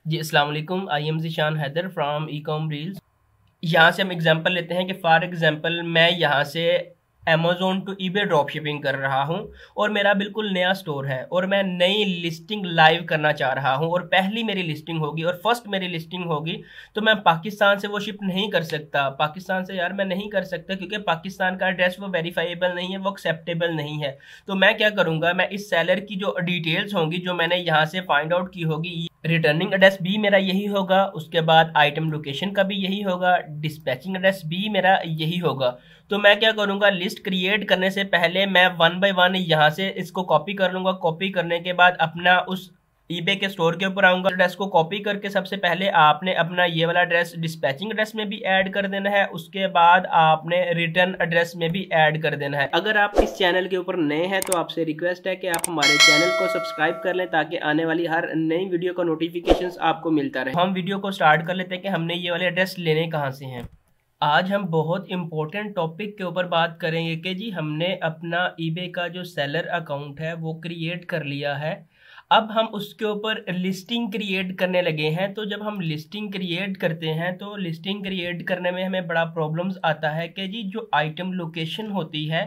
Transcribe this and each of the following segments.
जी अस्सलाम वालेकुम। I am Zeeshan Haider from e com reels. यहाँ से हम एग्जांपल लेते हैं कि फॉर एग्जांपल मैं यहाँ से Amazon to eBay drop shipping कर रहा हूँ और मेरा बिल्कुल नया स्टोर है और मैं नई लिस्टिंग लाइव करना चाह रहा हूँ और पहली मेरी लिस्टिंग होगी और फर्स्ट मेरी लिस्टिंग होगी। तो मैं पाकिस्तान से वो शिप नहीं कर सकता, पाकिस्तान से यार मैं नहीं कर सकता क्योंकि पाकिस्तान का एड्रेस वो वेरीफाइबल नहीं है, वो एक्सेप्टेबल नहीं है। तो मैं क्या करूँगा, मैं इस सेलर की जो डिटेल्स होंगी जो मैंने यहाँ से फाइंड आउट की होगी, रिटर्निंग एड्रेस भी मेरा यही होगा, उसके बाद आइटम लोकेशन का भी यही होगा, डिस्पैचिंग एड्रेस भी मेरा यही होगा। तो मैं क्या करूंगा, लिस्ट क्रिएट करने से पहले मैं वन बाय वन यहाँ से इसको कॉपी कर लूंगा। कॉपी करने के बाद अपना उस ईबे के स्टोर के ऊपर आऊंगा। एड्रेस को कॉपी करके सबसे पहले आपने अपना ये वाला एड्रेस डिस्पैचिंग एड्रेस में भी ऐड कर देना है, उसके बाद आपने रिटर्न एड्रेस में भी ऐड कर देना है। अगर आप इस चैनल के ऊपर नए हैं तो आपसे रिक्वेस्ट है कि आप हमारे चैनल को सब्सक्राइब कर लें ताकि आने वाली हर नई वीडियो का नोटिफिकेशन आपको मिलता रहे। हम वीडियो को स्टार्ट कर लेते हैं कि हमने ये वाले एड्रेस लेने कहाँ से हैं। आज हम बहुत इंपॉर्टेंट टॉपिक के ऊपर बात करेंगे कि जी हमने अपना ईबे का जो सेलर अकाउंट है वो क्रिएट कर लिया है। अब हम उसके ऊपर लिस्टिंग क्रिएट करने लगे हैं। तो जब हम लिस्टिंग क्रिएट करते हैं तो लिस्टिंग क्रिएट करने में हमें बड़ा प्रॉब्लम्स आता है कि जी जो आइटम लोकेशन होती है,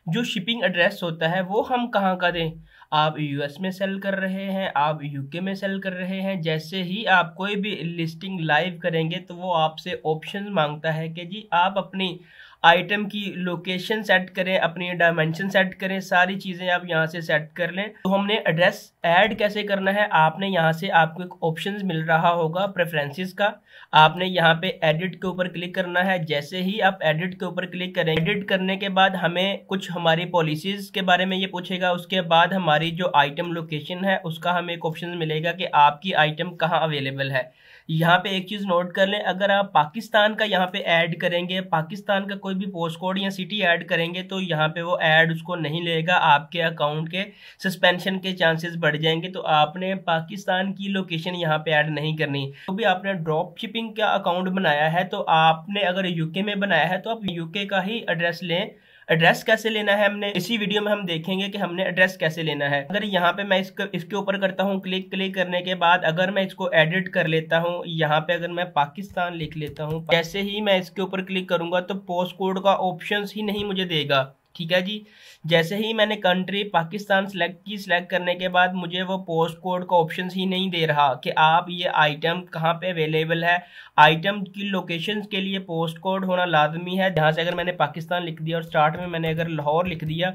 जो शिपिंग एड्रेस होता है, वो हम कहाँ का दें। आप यूएस में सेल कर रहे हैं, आप यूके में सेल कर रहे हैं, जैसे ही आप कोई भी लिस्टिंग लाइव करेंगे तो वो आपसे ऑप्शन मांगता है कि जी आप अपनी आइटम की लोकेशन सेट करें, अपनी डायमेंशन सेट करें, सारी चीज़ें आप यहाँ से सेट कर लें। तो हमने एड्रेस ऐड कैसे करना है, आपने यहाँ से आपको एक ऑप्शन मिल रहा होगा प्रेफरेंसेस का, आपने यहाँ पे एडिट के ऊपर क्लिक करना है। जैसे ही आप एडिट के ऊपर क्लिक करें, एडिट करने के बाद हमें कुछ हमारी पॉलिसीज़ के बारे में ये पूछेगा। उसके बाद हमारी जो आइटम लोकेशन है उसका हमें एक ऑप्शन मिलेगा कि आपकी आइटम कहाँ अवेलेबल है। यहाँ पे एक चीज़ नोट कर लें, अगर आप पाकिस्तान का यहाँ पे ऐड करेंगे, पाकिस्तान का कोई भी पोस्ट कोड या सिटी ऐड करेंगे तो यहाँ पे वो ऐड उसको नहीं लेगा, आपके अकाउंट के सस्पेंशन के चांसेस बढ़ जाएंगे। तो आपने पाकिस्तान की लोकेशन यहाँ पे ऐड नहीं करनी। तो भी आपने ड्रॉप शिपिंग का अकाउंट बनाया है तो आपने अगर यूके में बनाया है तो आप यूके का ही एड्रेस लें। एड्रेस कैसे लेना है हमने इसी वीडियो में हम देखेंगे कि हमने एड्रेस कैसे लेना है। अगर यहाँ पे मैं इसके ऊपर करता हूँ क्लिक, क्लिक करने के बाद अगर मैं इसको एडिट कर लेता हूँ, यहाँ पे अगर मैं पाकिस्तान लिख लेता हूँ, जैसे ही मैं इसके ऊपर क्लिक करूंगा तो पोस्ट कोड का ऑप्शन ही नहीं मुझे देगा। ठीक है जी, जैसे ही मैंने कंट्री पाकिस्तान सेलेक्ट करने के बाद मुझे वो पोस्ट कोड का ऑप्शन ही नहीं दे रहा कि आप ये आइटम कहाँ पे अवेलेबल है। आइटम की लोकेशन के लिए पोस्ट कोड होना लाजमी है। जहाँ से अगर मैंने पाकिस्तान लिख दिया और स्टार्ट में मैंने अगर लाहौर लिख दिया,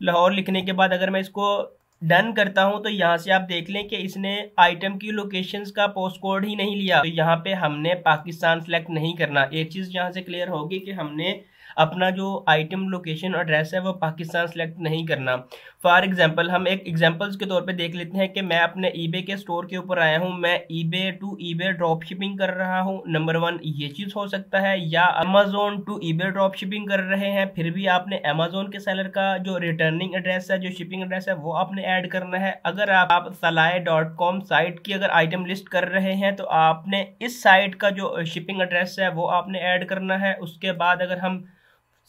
लाहौर लिखने के बाद अगर मैं इसको डन करता हूं तो यहाँ से आप देख लें कि इसने आइटम की लोकेशंस का पोस्ट कोड ही नहीं लिया। तो यहाँ पे हमने पाकिस्तान सेलेक्ट नहीं करना। एक चीज़ यहाँ से क्लियर होगी कि हमने अपना जो आइटम लोकेशन एड्रेस है वो पाकिस्तान सेलेक्ट नहीं करना। फॉर एग्जांपल हम एक एग्जांपल्स के तौर पे देख लेते हैं कि मैं अपने ईबे के स्टोर के ऊपर आया हूं, मैं eBay to eBay drop shipping कर रहा हूं। नंबर वन ये चीज़ हो सकता है, या Amazon to eBay drop shipping कर रहे हैं फिर भी आपने अमेजोन के सेलर का जो रिटर्निंग एड्रेस है, जो शिपिंग एड्रेस है वो आपने ऐड करना है। अगर आप सलाए.com साइट की अगर आइटम लिस्ट कर रहे हैं तो आपने इस साइट का जो शिपिंग एड्रेस है वो आपने ऐड करना है। उसके बाद अगर हम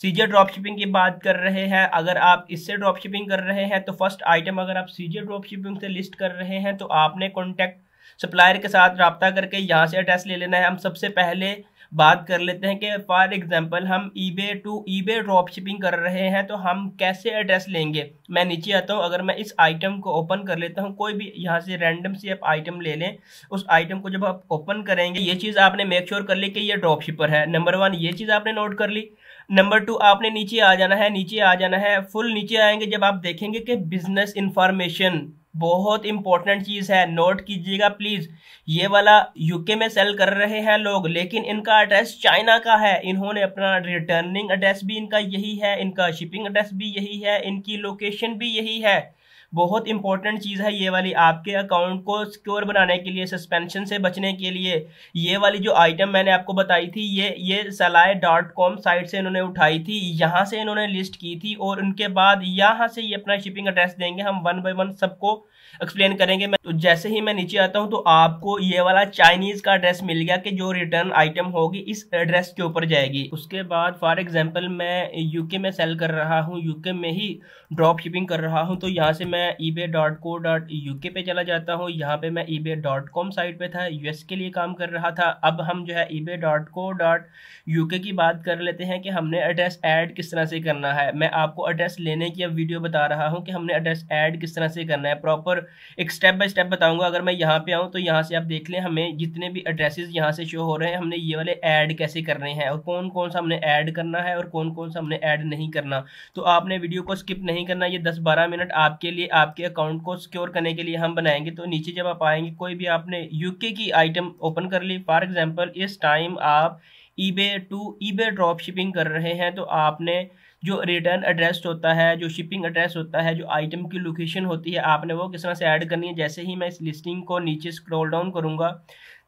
सीजे ड्रॉप शिपिंग की बात कर रहे हैं, अगर आप इससे ड्रॉप शिपिंग कर रहे हैं तो फर्स्ट आइटम अगर आप सीजे ड्रॉप शिपिंग से लिस्ट कर रहे हैं तो आपने कॉन्टैक्ट सप्लायर के साथ रब्ता करके यहाँ से एड्रेस ले लेना है। हम सबसे पहले बात कर लेते हैं कि फॉर एग्जांपल हम eBay to eBay drop shipping कर रहे हैं तो हम कैसे एड्रेस लेंगे। मैं नीचे आता हूँ, अगर मैं इस आइटम को ओपन कर लेता हूँ, कोई भी यहाँ से रैंडम सी आप आइटम ले लें। उस आइटम को जब आप ओपन करेंगे ये चीज़ आपने मेक श्योर कर ली कि ये ड्रॉप शिपर है। नंबर वन ये चीज़ आपने नोट कर ली। नंबर टू आपने नीचे आ जाना है, नीचे आ जाना है, फुल नीचे आएंगे जब आप देखेंगे कि बिजनेस इंफॉर्मेशन बहुत इंपॉर्टेंट चीज़ है, नोट कीजिएगा प्लीज़। ये वाला यूके में सेल कर रहे हैं लोग लेकिन इनका एड्रेस चाइना का है, इन्होंने अपना रिटर्निंग एड्रेस भी इनका यही है, इनका शिपिंग एड्रेस भी यही है, इनकी लोकेशन भी यही है। बहुत इंपॉर्टेंट चीज़ है ये वाली, आपके अकाउंट को सिक्योर बनाने के लिए, सस्पेंशन से बचने के लिए। ये वाली जो आइटम मैंने आपको बताई थी ये सलाए.com साइट से इन्होंने उठाई थी, यहाँ से इन्होंने लिस्ट की थी और उनके बाद यहाँ से ये अपना शिपिंग एड्रेस देंगे। हम वन बाय वन सबको एक्सप्लेन करेंगे। तो जैसे ही मैं नीचे आता हूँ तो आपको ये वाला चाइनीज़ का एड्रेस मिल गया कि जो रिटर्न आइटम होगी इस एड्रेस के ऊपर जाएगी। उसके बाद फॉर एग्जांपल मैं यूके में सेल कर रहा हूँ, यूके में ही ड्रॉप शिपिंग कर रहा हूँ, तो यहाँ से मैं मैं ebay.co.uk पे चला जाता हूँ। यहाँ पे मैं ebay.com साइट पे था, यूएस के लिए काम कर रहा था। अब हम जो है ebay.co.uk की बात कर लेते हैं कि हमने एड्रेस ऐड किस तरह से करना है। मैं आपको एड्रेस लेने की अब वीडियो बता रहा हूँ कि हमने एड्रेस ऐड किस तरह से करना है, प्रॉपर एक स्टेप बाय स्टेप बताऊंगा। अगर मैं यहाँ पे आऊँ तो यहाँ से आप देख लें, हमें जितने भी एड्रेसेस यहाँ से शो हो रहे हैं, हमने ये वाले ऐड कैसे करने हैं और कौन कौन सा हमने ऐड करना है और कौन कौन सा हमने ऐड नहीं करना। तो आपने वीडियो को स्किप नहीं करना। ये 10-12 मिनट आपके लिए, आपके अकाउंट को सिक्योर करने के लिए हम बनाएंगे। तो नीचे जब आप आएंगे, कोई भी आपने यूके की आइटम ओपन कर ली, फॉर एग्जांपल इस टाइम आप eBay to eBay drop shipping कर रहे हैं, तो आपने जो रिटर्न एड्रेस होता है, जो शिपिंग एड्रेस होता है, जो आइटम की लोकेशन होती है, आपने वो किस तरह से ऐड करनी है। जैसे ही मैं इस लिस्टिंग को नीचे स्क्रॉल डाउन करूंगा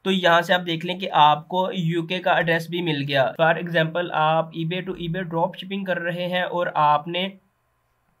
तो यहाँ से आप देख लें कि आपको यूके का एड्रेस भी मिल गया। फॉर एग्जांपल आप eBay to eBay drop shipping कर रहे हैं और आपने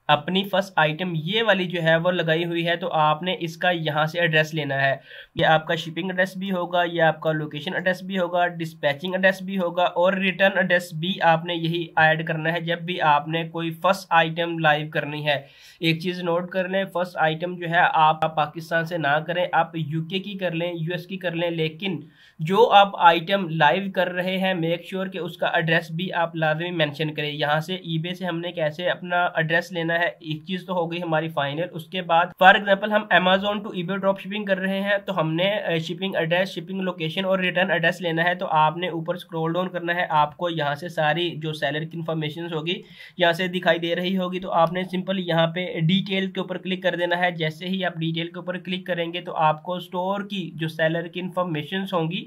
अपनी फर्स्ट आइटम ये वाली जो है वो लगाई हुई है, तो आपने इसका यहाँ से एड्रेस लेना है। ये आपका शिपिंग एड्रेस भी होगा, ये आपका लोकेशन एड्रेस भी होगा, डिस्पैचिंग एड्रेस भी होगा और रिटर्न एड्रेस भी आपने यही ऐड करना है जब भी आपने कोई फर्स्ट आइटम लाइव करनी है। एक चीज़ नोट कर लें, फर्स्ट आइटम जो है आप पाकिस्तान से ना करें, आप यूके की कर लें, यूएस की कर लें, लेकिन जो आप आइटम लाइव कर रहे हैं मेक श्योर कि उसका एड्रेस भी आप लाजमी मेंशन करें। यहाँ से ईबे से हमने कैसे अपना एड्रेस लेना है, एक चीज तो हो गई हमारी फाइनल। उसके बाद फॉर एग्जांपल हम Amazon to eBay drop shipping कर रहे हैं, तो हमने शिपिंग एड्रेस, शिपिंग लोकेशन और रिटर्न एड्रेस लेना है। तो आपने ऊपर स्क्रॉल डाउन करना है, आपको यहाँ से सारी जो सेलर की इंफॉर्मेशन होगी यहाँ से दिखाई दे रही होगी। तो आपने सिंपल यहाँ पे डिटेल के ऊपर क्लिक कर देना है। जैसे ही आप डिटेल के ऊपर क्लिक करेंगे तो आपको स्टोर की जो सेलर की इंफॉर्मेशन होंगी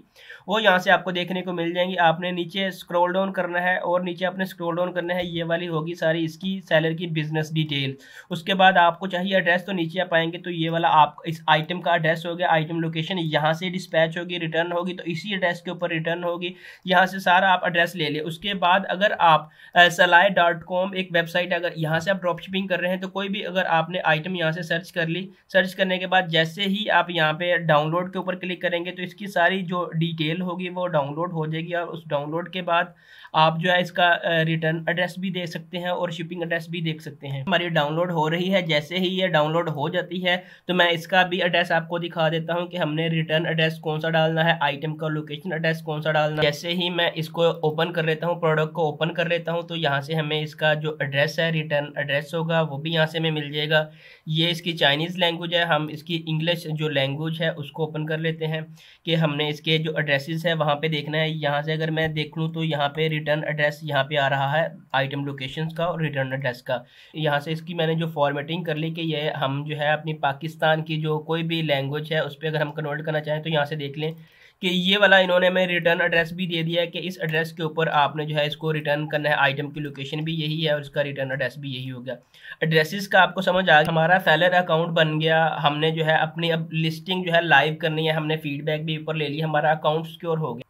वो यहाँ से आपको देखने को मिल जाएंगी। आपने नीचे स्क्रॉल डाउन करना है और नीचे आपने स्क्रॉल डाउन करना है, ये वाली होगी सारी इसकी सेलर की बिजनेस डिटेल। उसके बाद आपको चाहिए एड्रेस, तो नीचे आप आएंगे तो ये वाला आप इस आइटम का एड्रेस हो गया, आइटम लोकेशन यहाँ से डिस्पैच होगी, रिटर्न होगी तो इसी एड्रेस के ऊपर रिटर्न होगी। यहाँ से सारा आप एड्रेस ले ले। उसके बाद अगर आप salai.com एक वेबसाइट, अगर यहाँ से आप ड्रॉप शिपिंग कर रहे हैं तो कोई भी अगर आपने आइटम यहाँ से सर्च कर ली, सर्च करने के बाद जैसे ही आप यहाँ पे डाउनलोड के ऊपर क्लिक करेंगे तो इसकी सारी जो डिटेल होगी वो डाउनलोड हो जाएगी और उस डाउनलोड के बाद आप जो है इसका रिटर्न एड्रेस भी देख सकते हैं और शिपिंग एड्रेस भी देख सकते हैं। हमारी डाउनलोड हो रही है, जैसे ही ये डाउनलोड हो जाती है तो मैं इसका भी एड्रेस आपको दिखा देता हूं कि हमने रिटर्न एड्रेस कौन सा डालना है, आइटम का लोकेशन एड्रेस कौन सा डालना है। जैसे ही मैं इसको ओपन कर लेता हूँ, प्रोडक्ट को ओपन कर लेता हूँ, तो यहाँ से हमें इसका जो एड्रेस है, रिटर्न एड्रेस होगा वो भी यहाँ से हमें मिल जाएगा। ये इसकी चाइनीज़ लैंग्वेज है, हम इसकी इंग्लिश जो लैंग्वेज है उसको ओपन कर लेते हैं कि हमने इसके जो एड्रेसेस है वहाँ पे देखना है। यहाँ से अगर मैं देख लूँ तो यहाँ पे रिटर्न एड्रेस यहाँ पे आ रहा है, आइटम लोकेशंस का और रिटर्न एड्रेस का। यहाँ से इसकी मैंने जो फॉर्मेटिंग कर ली कि ये हम जो है अपनी पाकिस्तान की जो कोई भी लैंग्वेज है उस पर अगर हम कन्वर्ट करना चाहें तो यहाँ से देख लें कि ये वाला इन्होंने हमें रिटर्न एड्रेस भी दे दिया है कि इस एड्रेस के ऊपर आपने जो है इसको रिटर्न करना है। आइटम की लोकेशन भी यही है और इसका रिटर्न एड्रेस भी यही हो गया। एड्रेसेस का आपको समझ आ गया। हमारा सेलर अकाउंट बन गया, हमने जो है अपनी अब लिस्टिंग जो है लाइव करनी है, हमने फीडबैक भी ऊपर ले लिया, हमारा अकाउंट सिक्योर हो गया।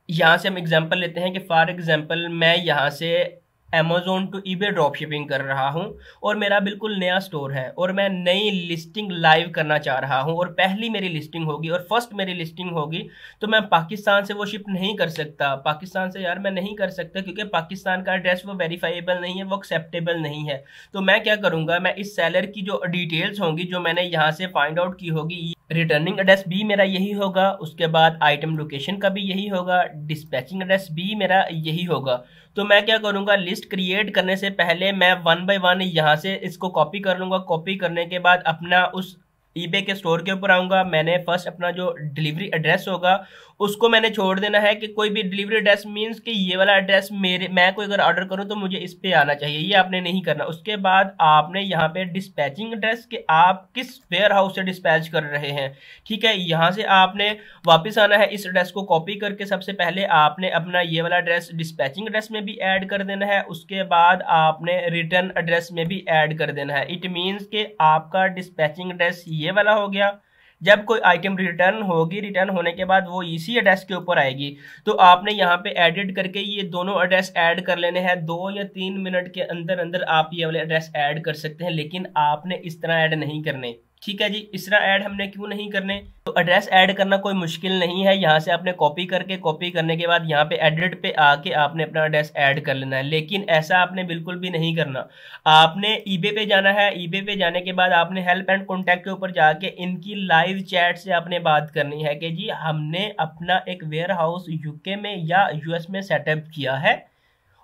यहाँ से हम एग्जांपल लेते हैं कि फॉर एग्जांपल मैं यहाँ से Amazon to eBay drop shipping कर रहा हूँ और मेरा बिल्कुल नया स्टोर है और मैं नई लिस्टिंग लाइव करना चाह रहा हूँ और पहली मेरी लिस्टिंग होगी और फर्स्ट मेरी लिस्टिंग होगी, तो मैं पाकिस्तान से वो शिप नहीं कर सकता। पाकिस्तान से यार मैं नहीं कर सकता क्योंकि पाकिस्तान का एड्रेस वो वेरीफाइबल नहीं है, वो एक्सेप्टेबल नहीं है। तो मैं क्या करूँगा, मैं इस सेलर की जो डिटेल्स होंगी जो मैंने यहाँ से फाइंड आउट की होगी, रिटर्निंग एड्रेस भी मेरा यही होगा, उसके बाद आइटम लोकेशन का भी यही होगा, डिस्पैचिंग एड्रेस भी मेरा यही होगा। तो मैं क्या करूंगा, लिस्ट क्रिएट करने से पहले मैं 1 बाय 1 यहाँ से इसको कॉपी कर लूंगा। कॉपी करने के बाद अपना उस ईबे के स्टोर के ऊपर आऊंगा। मैंने फर्स्ट अपना जो डिलीवरी एड्रेस होगा उसको मैंने छोड़ देना है कि कोई भी डिलीवरी एड्रेस मींस कि ये वाला एड्रेस मैं कोई अगर ऑर्डर करूं तो मुझे इस पे आना चाहिए, ये आपने नहीं करना। उसके बाद आपने यहाँ पे डिस्पैचिंग एड्रेस कि आप किस वेयर हाउस से डिस्पैच कर रहे हैं, ठीक है। यहाँ से आपने वापस आना है, इस एड्रेस को कॉपी करके सबसे पहले आपने अपना ये वाला एड्रेस डिस्पैचिंग एड्रेस में भी ऐड कर देना है। उसके बाद आपने रिटर्न एड्रेस में भी ऐड कर देना है। इट मीन्स कि आपका डिस्पैचिंग एड्रेस ये वाला हो गया। जब कोई आइटम रिटर्न होगी, रिटर्न होने के बाद वो इसी एड्रेस के ऊपर आएगी, तो आपने यहाँ पे एडिट करके ये दोनों एड्रेस ऐड कर लेने हैं। 2 या 3 मिनट के अंदर अंदर आप ये वाले एड्रेस ऐड कर सकते हैं, लेकिन आपने इस तरह ऐड नहीं करने, ठीक है जी, इस तरह ऐड हमने क्यों नहीं करने। तो एड्रेस ऐड करना कोई मुश्किल नहीं है, यहाँ से आपने कॉपी करने के बाद यहाँ पे एडिट पे आके आपने अपना एड्रेस ऐड कर लेना है। लेकिन ऐसा आपने बिल्कुल भी नहीं करना। आपने ईबे पे जाना है, ईबे पे जाने के बाद आपने हेल्प एंड कॉन्टैक्ट के ऊपर जाके इनकी लाइव चैट से आपने बात करनी है कि जी हमने अपना एक वेयर हाउस यूके में या यूएस में सेटअप किया है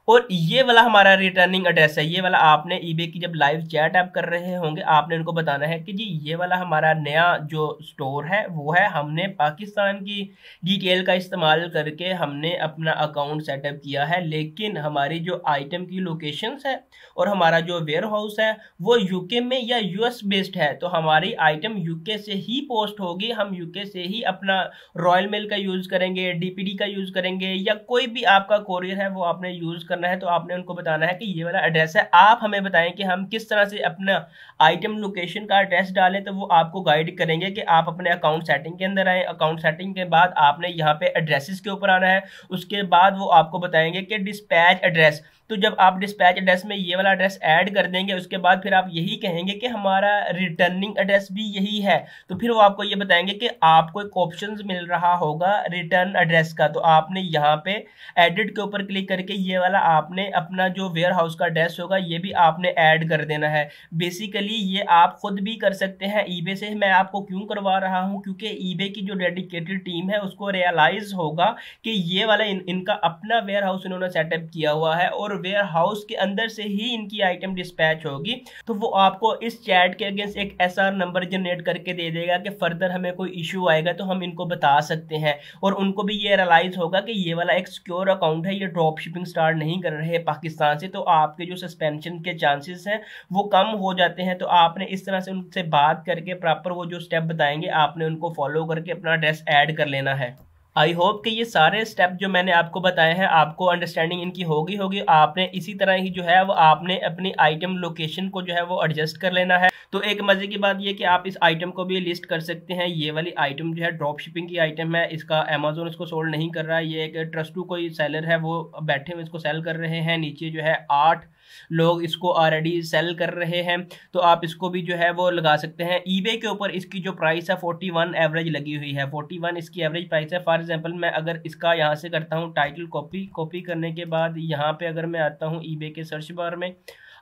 और ये वाला हमारा रिटर्निंग एड्रेस है। ये वाला आपने ईबे की जब लाइव चैट आप कर रहे होंगे आपने उनको बताना है कि जी ये वाला हमारा नया जो स्टोर है वो है, हमने पाकिस्तान की डिटेल का इस्तेमाल करके हमने अपना अकाउंट सेटअप किया है, लेकिन हमारी जो आइटम की लोकेशंस है और हमारा जो वेयर हाउस है वो यूके में या यूएस बेस्ड है। तो हमारी आइटम यूके से ही पोस्ट होगी, हम यूके से ही अपना रॉयल मेल का यूज़ करेंगे, डीपीडी का यूज़ करेंगे, या कोई भी आपका कोरियर है वो आपने यूज़ करना है। तो आपने उनको बताना है कि ये वाला एड्रेस है, आप हमें बताएं कि हम किस तरह से अपना आइटम लोकेशन का एड्रेस डालें। तो वो आपको गाइड करेंगे कि आप अपने अकाउंट सेटिंग के अंदर आए, अकाउंट सेटिंग के बाद आपने यहाँ पे एड्रेसेस के ऊपर आना है। उसके बाद वो आपको बताएंगे कि डिस्पैच एड्रेस। तो जब आप डिस्पैच एड्रेस में ये वाला एड्रेस ऐड कर देंगे उसके बाद फिर आप यही कहेंगे कि हमारा रिटर्निंग एड्रेस भी यही है। तो फिर वो आपको ये बताएंगे कि आपको एक ऑप्शन मिल रहा होगा रिटर्न एड्रेस का। तो आपने यहाँ पे एडिट के ऊपर क्लिक करके ये वाला आपने अपना जो वेयर हाउस का एड्रेस होगा ये भी आपने ऐड कर देना है। बेसिकली ये आप खुद भी कर सकते हैं ईबे से। मैं आपको क्यों करवा रहा हूँ, क्योंकि ईबे की जो डेडिकेटेड टीम है उसको रियलाइज होगा कि ये वाला इनका अपना वेयर हाउस इन्होंने सेटअप किया हुआ है और वेयर हाउस के अंदर से ही इनकी आइटम डिस्पैच होगी। तो वो आपको इस चैट के अगेंस्ट एक एसआर नंबर जनरेट करके दे देगा कि फर्दर हमें कोई इशू आएगा तो हम इनको बता सकते हैं। और उनको भी ये रियलाइज होगा कि ये वाला एक सिक्योर अकाउंट है, ये ड्रॉप शिपिंग स्टार्ट नहीं कर रहे पाकिस्तान से, तो आपके जो सस्पेंशन के चांसेस हैं वो कम हो जाते हैं। तो आपने इस तरह से उनसे बात करके प्रॉपर वो जो स्टेप बताएंगे आपने उनको फॉलो करके अपना एड्रेस ऐड कर लेना है। आई होप कि ये सारे स्टेप जो मैंने आपको बताए हैं आपको अंडरस्टैंडिंग इनकी होगी। आपने इसी तरह ही जो है वो आपने अपनी आइटम लोकेशन को जो है वो एडजस्ट कर लेना है। तो एक मजे की बात ये कि आप इस आइटम को भी लिस्ट कर सकते हैं। ये वाली आइटम जो है ड्रॉप शिपिंग की आइटम है, इसका अमेजोन इसको सोल्ड नहीं कर रहा है। ये एक ट्रस्टू कोई सेलर है वो बैठे हुए इसको सेल कर रहे हैं। नीचे जो है 8 लोग इसको ऑलरेडी सेल कर रहे हैं। तो आप इसको भी जो है वो लगा सकते हैं। ईबे के ऊपर इसकी जो प्राइस है 41 एवरेज लगी हुई है, 41 इसकी एवरेज प्राइस है। फॉर एग्जांपल मैं अगर इसका यहाँ से करता हूँ टाइटल कॉपी करने के बाद यहाँ पे अगर मैं आता हूँ ईबे के सर्च बार में,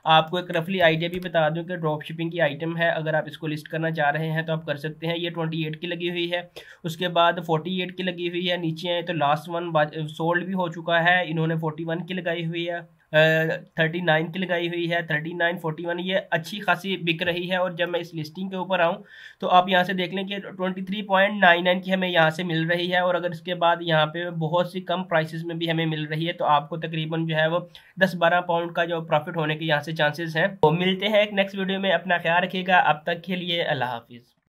आपको एक रफली आइडिया भी बता दूं कि ड्रॉप शिपिंग की आइटम है, अगर आप इसको लिस्ट करना चाह रहे हैं तो आप कर सकते हैं। ये 28 की लगी हुई है, उसके बाद 48 की लगी हुई है, नीचे आए तो लास्ट वन सोल्ड भी हो चुका है, इन्होंने 41 की लगाई हुई है, 39 की लगाई हुई है, 39, 41 ये अच्छी खासी बिक रही है। और जब मैं इस लिस्टिंग के ऊपर आऊँ तो आप यहाँ से देख लें कि 23.99 की हमें यहाँ से मिल रही है। और अगर इसके बाद यहाँ पे बहुत सी कम प्राइसेस में भी हमें मिल रही है तो आपको तकरीबन जो है वो 10-12 पाउंड का जो प्रॉफिट होने के यहाँ से चांसेस हैं। तो मिलते हैं एक नेक्स्ट वीडियो में, अपना ख्याल रखिएगा। अब तक के लिए अल्लाह हाफिज़।